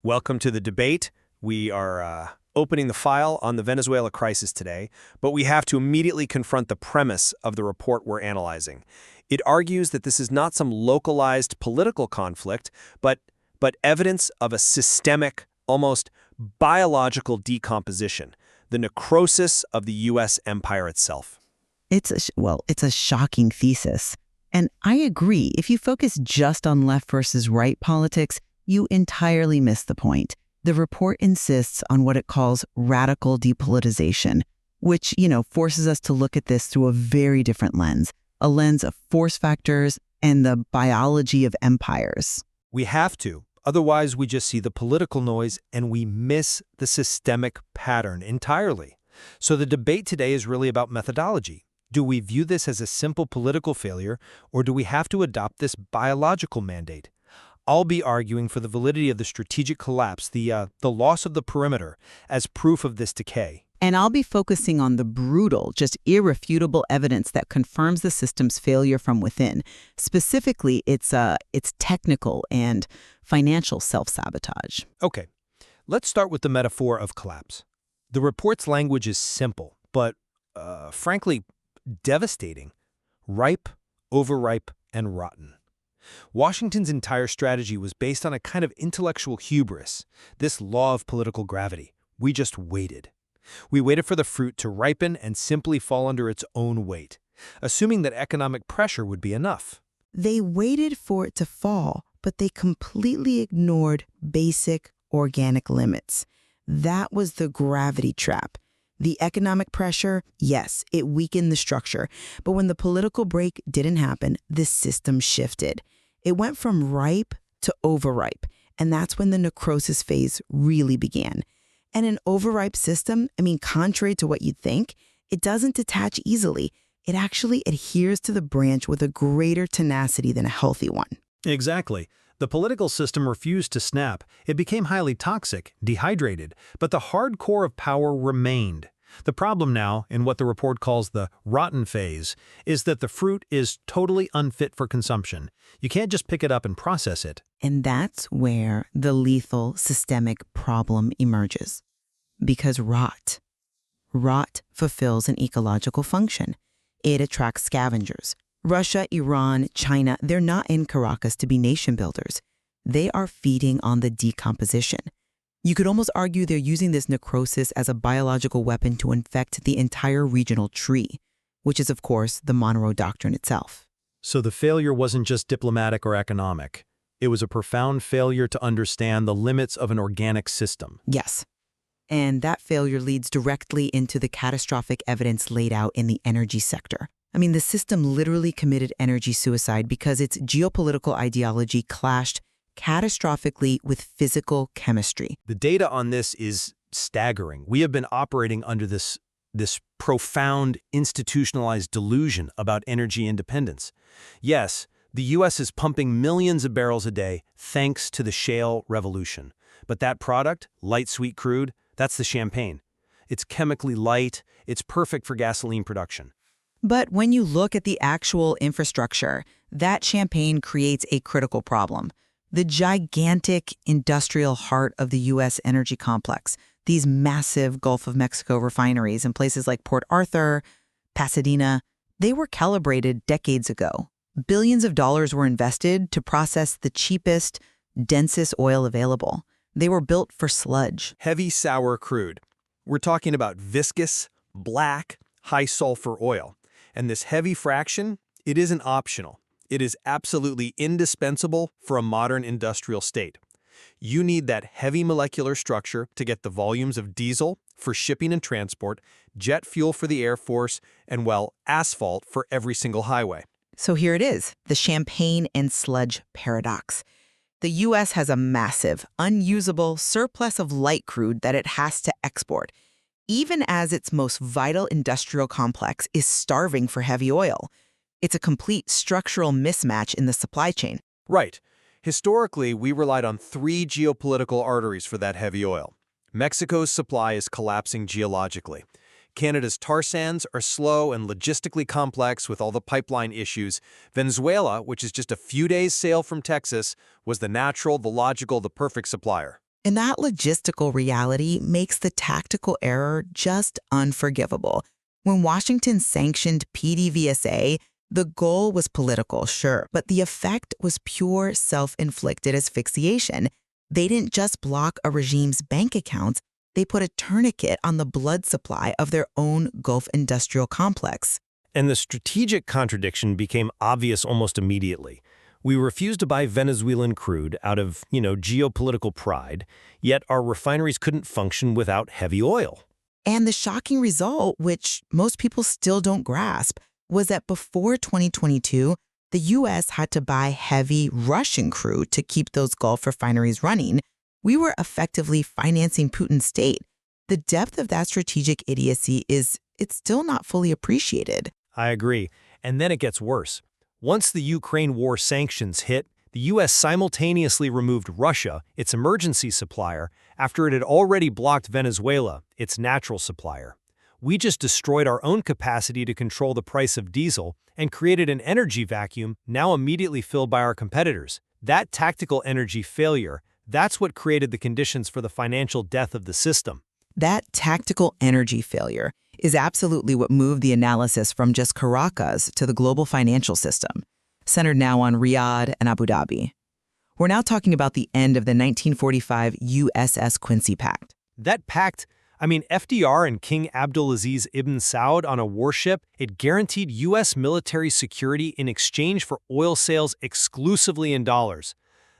Welcome to the debate. We are opening the file on the Venezuela crisis today, but we have to immediately confront the premise of the report we're analyzing. It argues that this is not some localized political conflict, but evidence of a systemic, almost biological decomposition, the necrosis of the U.S. empire itself. It's a shocking thesis. And I agree, if you focus just on left versus right politics, you entirely miss the point. The report insists on what it calls radical depolitization, which, forces us to look at this through a very different lens, a lens of force factors and the biology of empires. We have to. Otherwise, we just see the political noise and we miss the systemic pattern entirely. So the debate today is really about methodology. Do we view this as a simple political failure, or do we have to adopt this biological mandate? I'll be arguing for the validity of the strategic collapse, the loss of the perimeter, as proof of this decay. And I'll be focusing on the brutal, just irrefutable evidence that confirms the system's failure from within. Specifically, its technical and financial self-sabotage. Okay, let's start with the metaphor of collapse. The report's language is simple, but frankly, devastating. Ripe, overripe, and rotten. Washington's entire strategy was based on a kind of intellectual hubris, this law of political gravity. We just waited. We waited for the fruit to ripen and simply fall under its own weight, assuming that economic pressure would be enough. They waited for it to fall, but they completely ignored basic organic limits. That was the gravity trap. The economic pressure, yes, it weakened the structure, but when the political break didn't happen, the system shifted. It went from ripe to overripe, and that's when the necrosis phase really began. And an overripe system, contrary to what you'd think, it doesn't detach easily. It actually adheres to the branch with a greater tenacity than a healthy one. Exactly. The political system refused to snap. It became highly toxic, dehydrated, but the hard core of power remained. The problem now, in what the report calls the rotten phase, is that the fruit is totally unfit for consumption. You can't just pick it up and process it. And that's where the lethal systemic problem emerges. Because rot fulfills an ecological function. It attracts scavengers. Russia, Iran, China, they're not in Caracas to be nation builders. They are feeding on the decomposition. You could almost argue they're using this necrosis as a biological weapon to infect the entire regional tree, which is, of course, the Monroe Doctrine itself. So the failure wasn't just diplomatic or economic. It was a profound failure to understand the limits of an organic system. Yes. And that failure leads directly into the catastrophic evidence laid out in the energy sector. The system literally committed energy suicide because its geopolitical ideology clashed catastrophically with physical chemistry. The data on this is staggering. We have been operating under this profound institutionalized delusion about energy independence. Yes, the U.S. is pumping millions of barrels a day thanks to the shale revolution. But that product, light sweet crude, that's the champagne. It's chemically light. It's perfect for gasoline production. But when you look at the actual infrastructure, that champagne creates a critical problem. The gigantic industrial heart of the U.S. energy complex, these massive Gulf of Mexico refineries in places like Port Arthur, Pasadena, they were calibrated decades ago. Billions of dollars were invested to process the cheapest, densest oil available. They were built for sludge. Heavy sour crude. We're talking about viscous, black, high-sulfur oil. And this heavy fraction, it isn't optional. It is absolutely indispensable for a modern industrial state. You need that heavy molecular structure to get the volumes of diesel for shipping and transport, jet fuel for the Air Force, and, asphalt for every single highway. So here it is, the champagne and sludge paradox. The U.S. has a massive, unusable surplus of light crude that it has to export, even as its most vital industrial complex is starving for heavy oil. It's a complete structural mismatch in the supply chain. Right. Historically, we relied on 3 geopolitical arteries for that heavy oil. Mexico's supply is collapsing geologically. Canada's tar sands are slow and logistically complex with all the pipeline issues. Venezuela, which is just a few days' sail from Texas, was the natural, the logical, the perfect supplier. And that logistical reality makes the tactical error just unforgivable. When Washington sanctioned PDVSA, the goal was political, sure, but the effect was pure self-inflicted asphyxiation. They didn't just block a regime's bank accounts, they put a tourniquet on the blood supply of their own Gulf industrial complex. And the strategic contradiction became obvious almost immediately. We refused to buy Venezuelan crude out of, geopolitical pride, yet our refineries couldn't function without heavy oil. And the shocking result, which most people still don't grasp, was that before 2022, the U.S. had to buy heavy Russian crude to keep those Gulf refineries running. We were effectively financing Putin's state. The depth of that strategic idiocy it's still not fully appreciated. I agree. And then it gets worse. Once the Ukraine war sanctions hit, the U.S. simultaneously removed Russia, its emergency supplier, after it had already blocked Venezuela, its natural supplier. We just destroyed our own capacity to control the price of diesel and created an energy vacuum now immediately filled by our competitors. That tactical energy failure, that's what created the conditions for the financial death of the system. That tactical energy failure is absolutely what moved the analysis from just Caracas to the global financial system, centered now on Riyadh and Abu Dhabi. We're now talking about the end of the 1945 USS Quincy Pact. That pact, FDR and King Abdulaziz ibn Saud on a warship, it guaranteed U.S. military security in exchange for oil sales exclusively in dollars.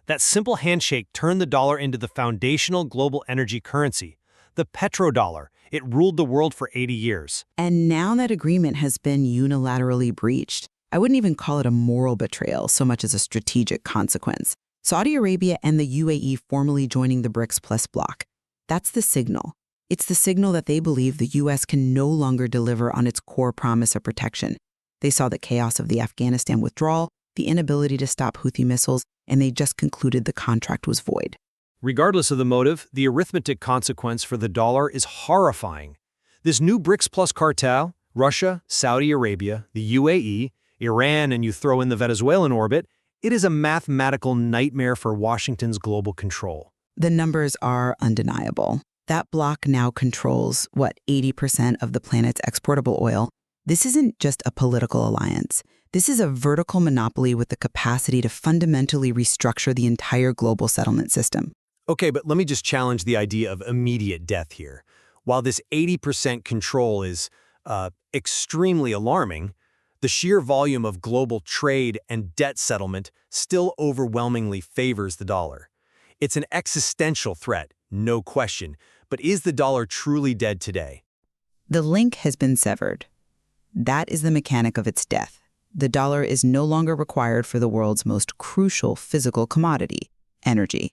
That simple handshake turned the dollar into the foundational global energy currency, the Petrodollar. It ruled the world for 80 years. And now that agreement has been unilaterally breached. I wouldn't even call it a moral betrayal so much as a strategic consequence. Saudi Arabia and the UAE formally joining the BRICS Plus bloc. That's the signal. It's the signal that they believe the U.S. can no longer deliver on its core promise of protection. They saw the chaos of the Afghanistan withdrawal, the inability to stop Houthi missiles, and they just concluded the contract was void. Regardless of the motive, the arithmetic consequence for the dollar is horrifying. This new BRICS Plus cartel, Russia, Saudi Arabia, the UAE, Iran, and you throw in the Venezuelan orbit, it is a mathematical nightmare for Washington's global control. The numbers are undeniable. That bloc now controls, 80% of the planet's exportable oil. This isn't just a political alliance. This is a vertical monopoly with the capacity to fundamentally restructure the entire global settlement system. Okay, but let me just challenge the idea of immediate death here. While this 80% control is extremely alarming, the sheer volume of global trade and debt settlement still overwhelmingly favors the dollar. It's an existential threat, no question, but is the dollar truly dead today? The link has been severed. That is the mechanic of its death. The dollar is no longer required for the world's most crucial physical commodity, energy.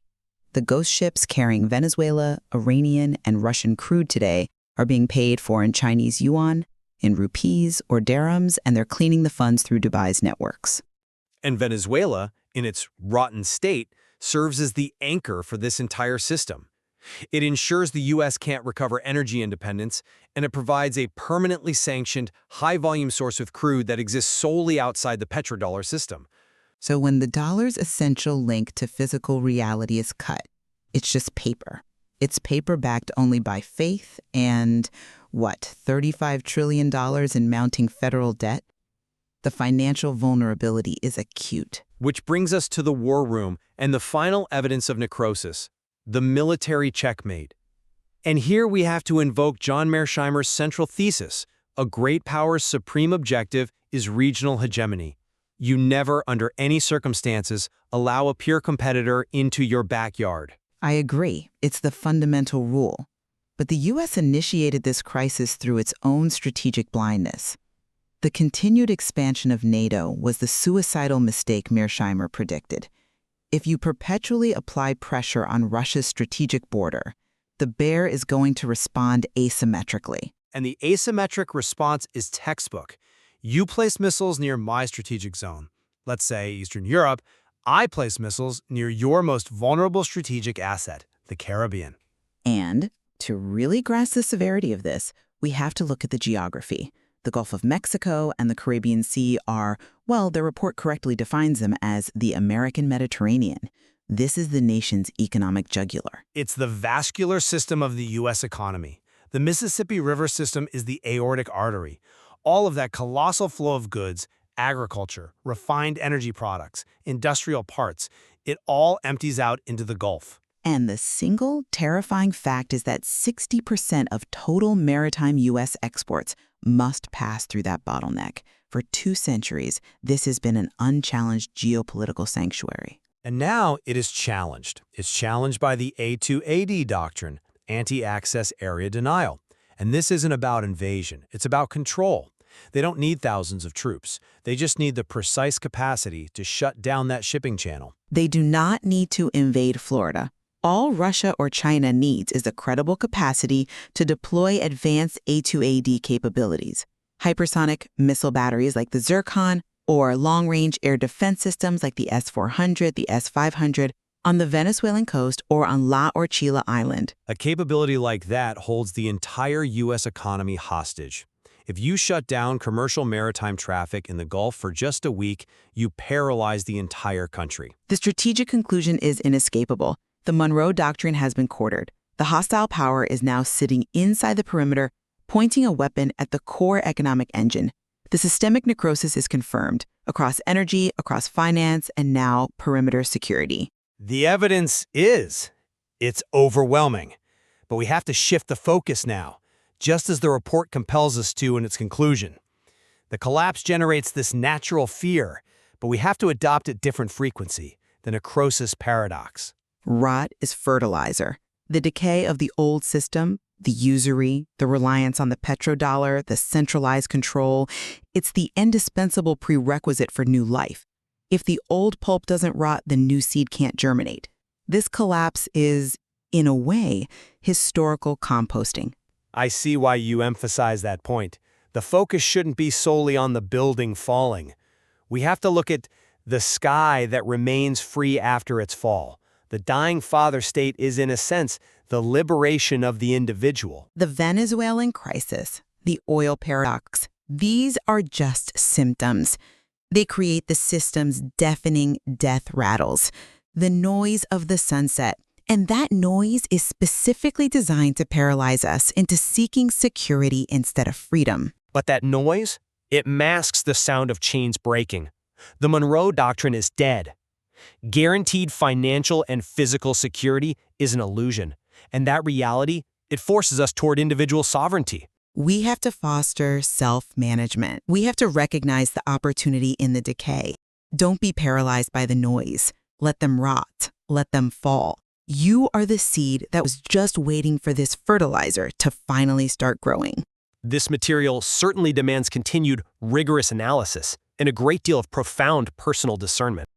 The ghost ships carrying Venezuela, Iranian, and Russian crude today are being paid for in Chinese yuan, in rupees or dirhams, and they're cleaning the funds through Dubai's networks. And Venezuela, in its rotten state, serves as the anchor for this entire system. It ensures the U.S. can't recover energy independence, and it provides a permanently sanctioned, high-volume source of crude that exists solely outside the petrodollar system. So when the dollar's essential link to physical reality is cut, it's just paper. It's paper backed only by faith and, $35 trillion in mounting federal debt? The financial vulnerability is acute. Which brings us to the war room and the final evidence of necrosis, the military checkmate. And here we have to invoke John Mearsheimer's central thesis: a great power's supreme objective is regional hegemony. You never, under any circumstances, allow a peer competitor into your backyard. I agree. It's the fundamental rule. But the U.S. initiated this crisis through its own strategic blindness. The continued expansion of NATO was the suicidal mistake Mearsheimer predicted. If you perpetually apply pressure on Russia's strategic border, the bear is going to respond asymmetrically. And the asymmetric response is textbook. You place missiles near my strategic zone, let's say Eastern Europe. I place missiles near your most vulnerable strategic asset, the Caribbean. And to really grasp the severity of this, we have to look at the geography. The Gulf of Mexico and the Caribbean Sea are, well, the report correctly defines them as the American Mediterranean. This is the nation's economic jugular. It's the vascular system of the U.S. economy. The Mississippi River system is the aortic artery. All of that colossal flow of goods, agriculture, refined energy products, industrial parts, it all empties out into the Gulf. And the single terrifying fact is that 60% of total maritime U.S. exports must pass through that bottleneck. For 2 centuries, this has been an unchallenged geopolitical sanctuary. And now it is challenged. It's challenged by the A2AD doctrine, anti-access area denial. And this isn't about invasion. It's about control. They don't need thousands of troops. They just need the precise capacity to shut down that shipping channel. They do not need to invade Florida. All Russia or China needs is a credible capacity to deploy advanced A2AD capabilities. Hypersonic missile batteries like the Zircon, or long-range air defense systems like the S-400, the S-500, on the Venezuelan coast or on La Orchila Island. A capability like that holds the entire U.S. economy hostage. If you shut down commercial maritime traffic in the Gulf for just a week, you paralyze the entire country. The strategic conclusion is inescapable. The Monroe Doctrine has been quartered. The hostile power is now sitting inside the perimeter, pointing a weapon at the core economic engine. The systemic necrosis is confirmed across energy, across finance, and now perimeter security. The evidence is. It's overwhelming. But we have to shift the focus now, just as the report compels us to in its conclusion. The collapse generates this natural fear, but we have to adopt a different frequency, the necrosis paradox. Rot is fertilizer. The decay of the old system, the usury, the reliance on the petrodollar, the centralized control, it's the indispensable prerequisite for new life. If the old pulp doesn't rot, the new seed can't germinate. This collapse is, in a way, historical composting. I see why you emphasize that point. The focus shouldn't be solely on the building falling. We have to look at the sky that remains free after its fall. The dying father state is, in a sense, the liberation of the individual. The Venezuelan crisis, the oil paradox, these are just symptoms. They create the system's deafening death rattles, the noise of the sunset. And that noise is specifically designed to paralyze us into seeking security instead of freedom. But that noise, it masks the sound of chains breaking. The Monroe Doctrine is dead. Guaranteed financial and physical security is an illusion. And that reality, it forces us toward individual sovereignty. We have to foster self-management. We have to recognize the opportunity in the decay. Don't be paralyzed by the noise. Let them rot. Let them fall. You are the seed that was just waiting for this fertilizer to finally start growing. This material certainly demands continued, rigorous analysis and a great deal of profound personal discernment.